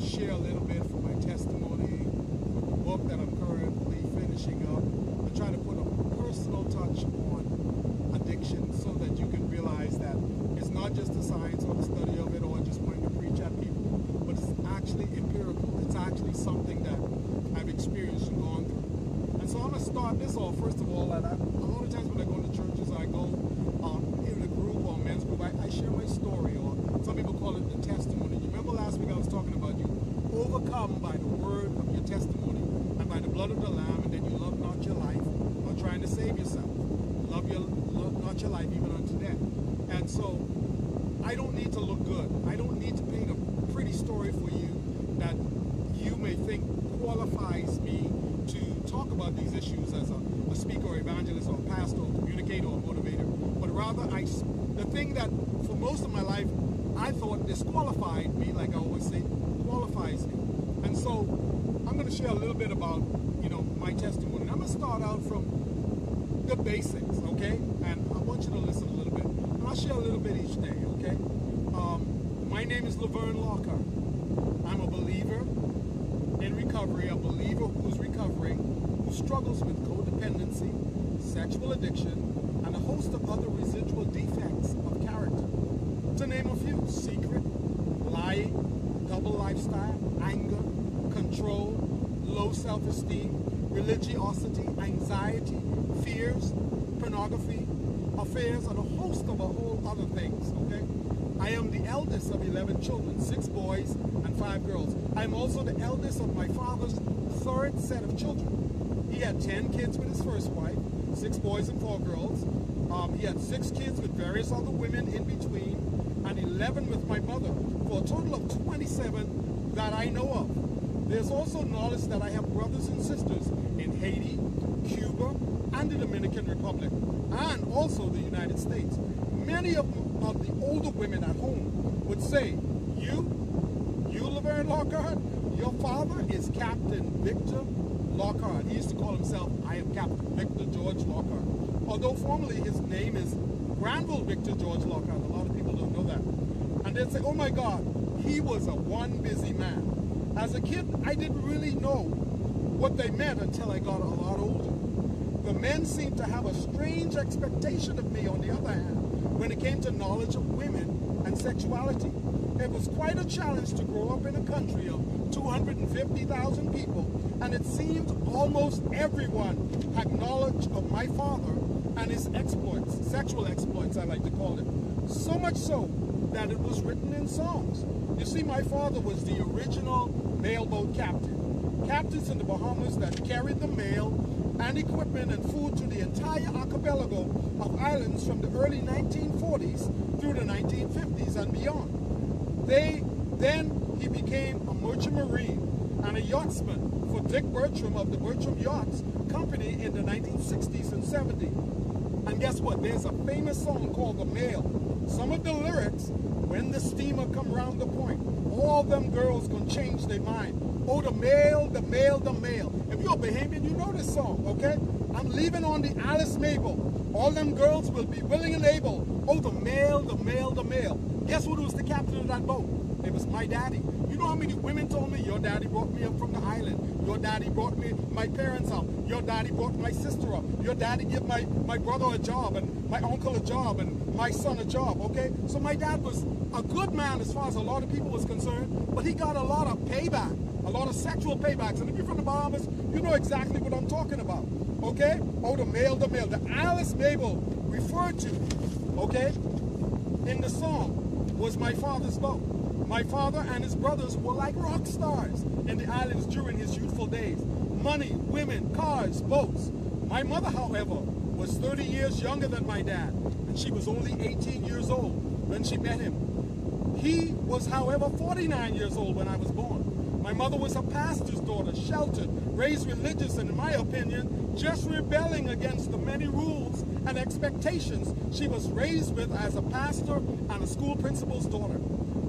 share a little bit from my testimony with the book that I'm currently finishing up, and try to put a personal touch on addiction so that you can realize that it's not just the science or the study of it or just wanting to preach at people, but it's actually empirical. It's actually something that I've experienced and gone through. And so I'm going to start this off, first of all, that a lot of times when I go to churches, I go in a group or a men's group, I share my story, or some people call it the testimony. You remember last week I was talking about you overcome by the word of your testimony and by the blood of the Lamb, and then you love not your life or trying to save yourself. Love not your life even unto death. And so I don't need to look good. I don't need to paint a pretty story for you that you may think qualifies me to talk about these issues as a speaker or evangelist or a pastor or communicator or motivator, but rather the thing that for most of my life I thought disqualified me, like I always say, qualifies me. And so I'm going to share a little bit about, my testimony. And I'm going to start out from the basics, okay? And I want you to listen a little bit. And I'll share a little bit each day, okay? My name is Laverne Lockhart. I'm a believer in recovery, a believer who's recovering, who struggles with codependency, sexual addiction, and a host of other residual defects of character. To name a few: secret, lying, double lifestyle, anger, control, low self-esteem, religiosity, anxiety, fears, pornography, affairs, and a host of a whole other things, okay? I am the eldest of 11 children, 6 boys and 5 girls. I'm also the eldest of my father's 3rd set of children. He had 10 kids with his first wife, 6 boys and 4 girls. He had 6 kids with various other women in between, and 11 with my mother, for a total of 27 that I know of. There's also knowledge that I have brothers and sisters in Haiti, Cuba, and the Dominican Republic, and also the United States. Many of the older women at home would say, you Laverne Lockhart, your father is Captain Victor Lockhart. He used to call himself, I am Captain Victor George Lockhart. Although formally his name is Granville Victor George Lockhart. A lot of people don't know that. And they'd say, oh my God, he was a one busy man. As a kid, I didn't really know what they meant until I got a lot older. The men seemed to have a strange expectation of me, on the other hand, when it came to knowledge of women and sexuality. It was quite a challenge to grow up in a country of 250,000 people, and it seemed almost everyone had knowledge of my father and his exploits, sexual exploits I like to call it. So much so that it was written in songs. You see, my father was the original mailboat captain. Captains in the Bahamas that carried the mail and equipment and food to the entire archipelago of islands from the early 1940s through the 1950s and beyond. Then he became a merchant marine and a yachtsman for Dick Bertram of the Bertram Yachts Company in the 1960s and 70s. And guess what? There's a famous song called The Mail. Some of the lyrics, when the steamer come round the point, all them girls gonna change their mind. Oh, the mail, the mail, the mail. If you're a Bahamian, you know this song, okay? I'm leaving on the Alice Mabel. All them girls will be willing and able. Oh, the mail, the mail, the mail. Guess who was the captain of that boat? It was my daddy. You know how many women told me, your daddy brought me up from the island. Your daddy brought me my parents up. Your daddy brought my sister up. Your daddy gave my brother a job, and my uncle a job, and my son a job, okay? So my dad was a good man as far as a lot of people was concerned, but he got a lot of payback, a lot of sexual paybacks. And if you're from the Bahamas, you know exactly what I'm talking about, okay? Oh, the mail, the mail. The Alice Mabel referred to, okay, in the song was my father's boat. My father and his brothers were like rock stars in the islands during his youthful days. Money, women, cars, boats. My mother, however, was 30 years younger than my dad, and she was only 18 years old when she met him. He was, however, 49 years old when I was born. My mother was a pastor's daughter, sheltered, raised religious, and in my opinion, just rebelling against the many rules and expectations she was raised with as a pastor and a school principal's daughter.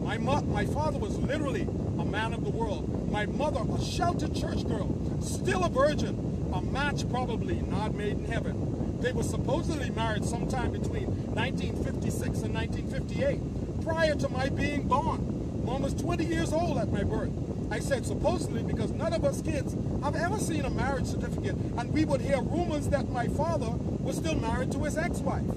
My father was literally a man of the world. My mother, a sheltered church girl, still a virgin, a match probably not made in heaven. They were supposedly married sometime between 1956 and 1958, prior to my being born. Mom was 20 years old at my birth. I said supposedly because none of us kids have ever seen a marriage certificate, and we would hear rumors that my father was still married to his ex-wife.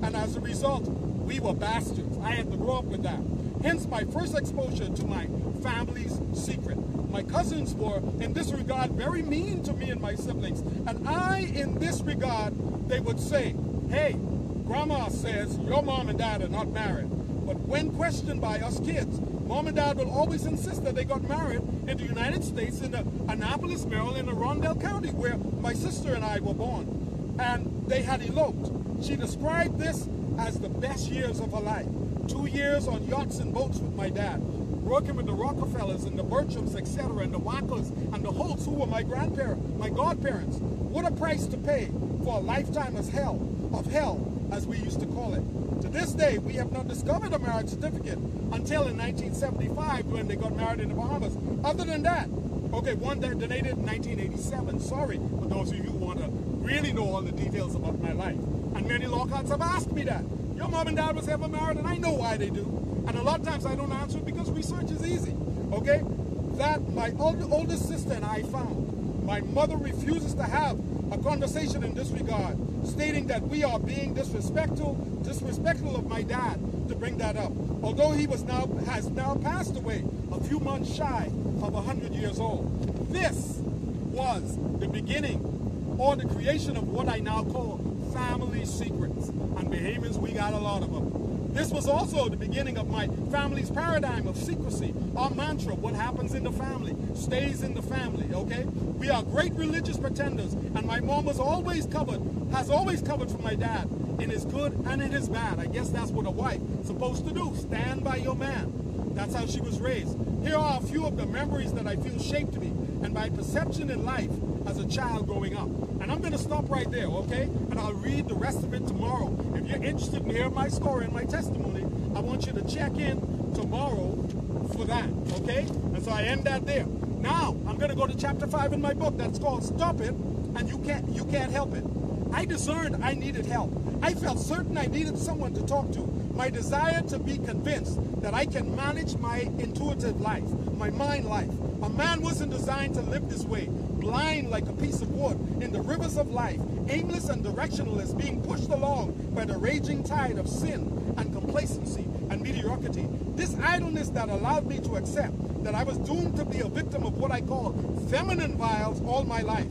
And as a result, we were bastards. I had to grow up with that. Hence my first exposure to my family's secret. My cousins were, in this regard, very mean to me and my siblings. And in this regard, they would say, hey, Grandma says your mom and dad are not married. But when questioned by us kids, Mom and Dad will always insist that they got married in the United States, in Annapolis, Maryland, in Arundel County, where my sister and I were born. And they had eloped. She described this as the best years of her life. 2 years on yachts and boats with my dad, working with the Rockefellers and the Bertrams, etc., and the Wackers and the Holts, who were my grandparents, my godparents. What a price to pay for a lifetime of hell, as we used to call it. To this day, we have not discovered a marriage certificate until in 1975 when they got married in the Bahamas. Other than that, okay, one that donated in 1987. Sorry for those of you who want to really know all the details about my life. And many Lockharts have asked me that. Your mom and dad was ever married? And I know why they do. And a lot of times I don't answer it because research is easy. Okay? That my oldest sister and I found. My mother refuses to have a conversation in this regard, stating that we are being disrespectful of my dad to bring that up. Although he has now passed away a few months shy of 100 years old. This was the beginning or the creation of what I now call family secrets. And Bahamians, we got a lot of them. This was also the beginning of my family's paradigm of secrecy. Our mantra, what happens in the family, stays in the family, okay? We are great religious pretenders, and my mom has always covered for my dad in his good and in his bad. I guess that's what a wife is supposed to do, stand by your man. That's how she was raised. Here are a few of the memories that I feel shaped me and my perception in life as a child growing up. And I'm going to stop right there, okay? And I'll read the rest of it tomorrow. If you're interested in hearing my story and my testimony, I want you to check in tomorrow for that, okay? And so I end that there. Now, I'm going to go to chapter 5 in my book that's called Stop It, and You Can't Help It. I discerned I needed help. I felt certain I needed someone to talk to. My desire to be convinced that I can manage my intuitive life, my mind life. A man wasn't designed to live this way, blind like a piece of wood in the rivers of life, aimless and directionless, being pushed along by the raging tide of sin and complacency and mediocrity. This idleness that allowed me to accept that I was doomed to be a victim of what I call feminine vials all my life.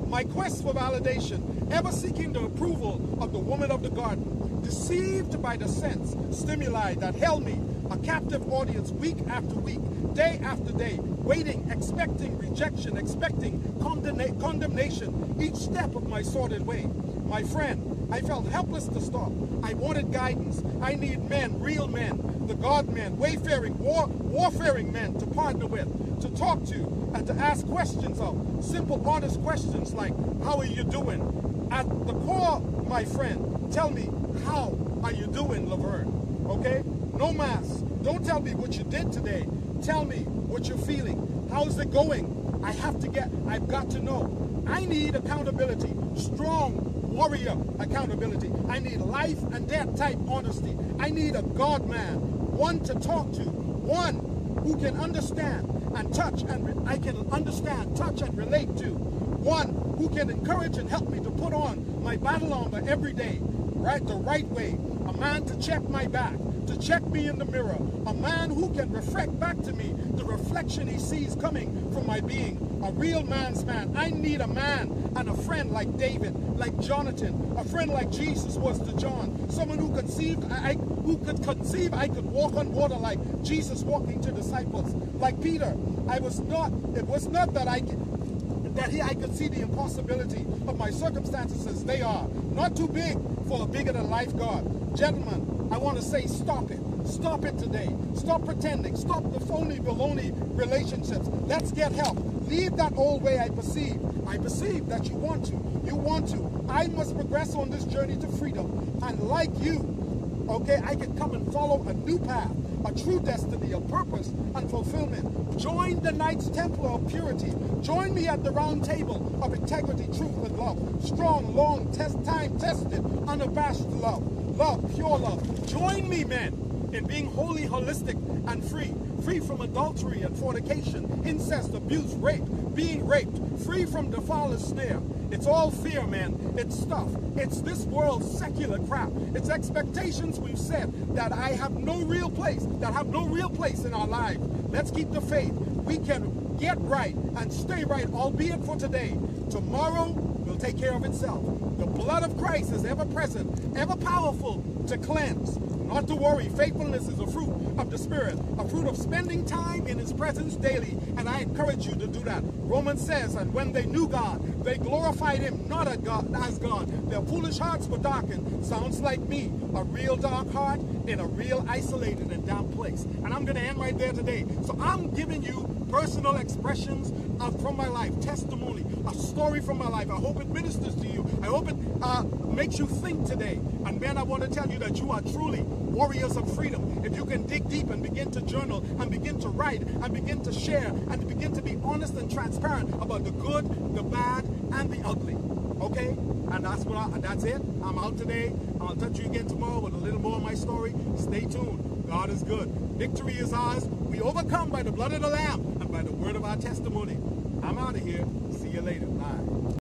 My quest for validation, ever seeking the approval of the woman of the garden, deceived by the sense stimuli that held me, a captive audience week after week, day after day, waiting, expecting rejection, expecting condemnation, each step of my sordid way. My friend, I felt helpless to stop. I wanted guidance. I need men, real men, the God men, wayfaring, warfaring men to partner with, to talk to, and to ask questions of. Simple, honest questions like, how are you doing? At the core, my friend, tell me, how are you doing, Laverne? Okay? No mask. Don't tell me what you did today. Tell me what you're feeling. How's it going? I've got to know. I need accountability. Strong warrior accountability. I need life and death type honesty. I need a God man. One to talk to. One who can understand and touch and I can understand, touch and relate to. One who can encourage and help me to put on my battle armor every day, right the right way. A man to check my back, to check me in the mirror. A man who can reflect back to me the reflection he sees coming from my being. A real man's man. I need a man and a friend like David, like Jonathan, a friend like Jesus was to John. Someone who could conceive I could walk on water like Jesus walking to disciples. Like Peter, it was not that I could see the impossibility of my circumstances as they are. Not too big for a bigger than life God. Gentlemen, I want to say stop it. Stop it today. Stop pretending. Stop the phony, baloney relationships. Let's get help. Leave that old way I perceive. I perceive that you want to. You want to. I must progress on this journey to freedom. And like you, okay, I can come and follow a new path, a true destiny, a purpose and fulfillment. Join the Knights Templar of purity. Join me at the round table of integrity, truth, and love. Strong, long, time-tested, unabashed love. Love, pure love. Join me, men. in being wholly holistic and free. Free from adultery and fornication, incest, abuse, rape, being raped. Free from the foulest snare. It's all fear, man. It's stuff. It's this world's secular crap. It's expectations we've said that have no real place in our lives. Let's keep the faith. We can get right and stay right, albeit for today. Tomorrow will take care of itself. The blood of Christ is ever present, ever powerful to cleanse. Not to worry. Faithfulness is a fruit of the Spirit, a fruit of spending time in His presence daily, and I encourage you to do that. Romans says, and when they knew God, they glorified Him not as God. Their foolish hearts were darkened. Sounds like me, a real dark heart in a real isolated and down place. And I'm going to end right there today. So I'm giving you personal expressions from my life, testimony, a story from my life. I hope it ministers to you. I hope it makes you think today. And man, I want to tell you that you are truly warriors of freedom. If you can dig deep and begin to journal and begin to write and begin to share and begin to be honest and transparent about the good, the bad, and the ugly. Okay? And that's it. I'm out today. I'll touch you again tomorrow with a little more of my story. Stay tuned. God is good. Victory is ours. We overcome by the blood of the Lamb and by the word of our testimony. I'm out of here. See you later. Bye.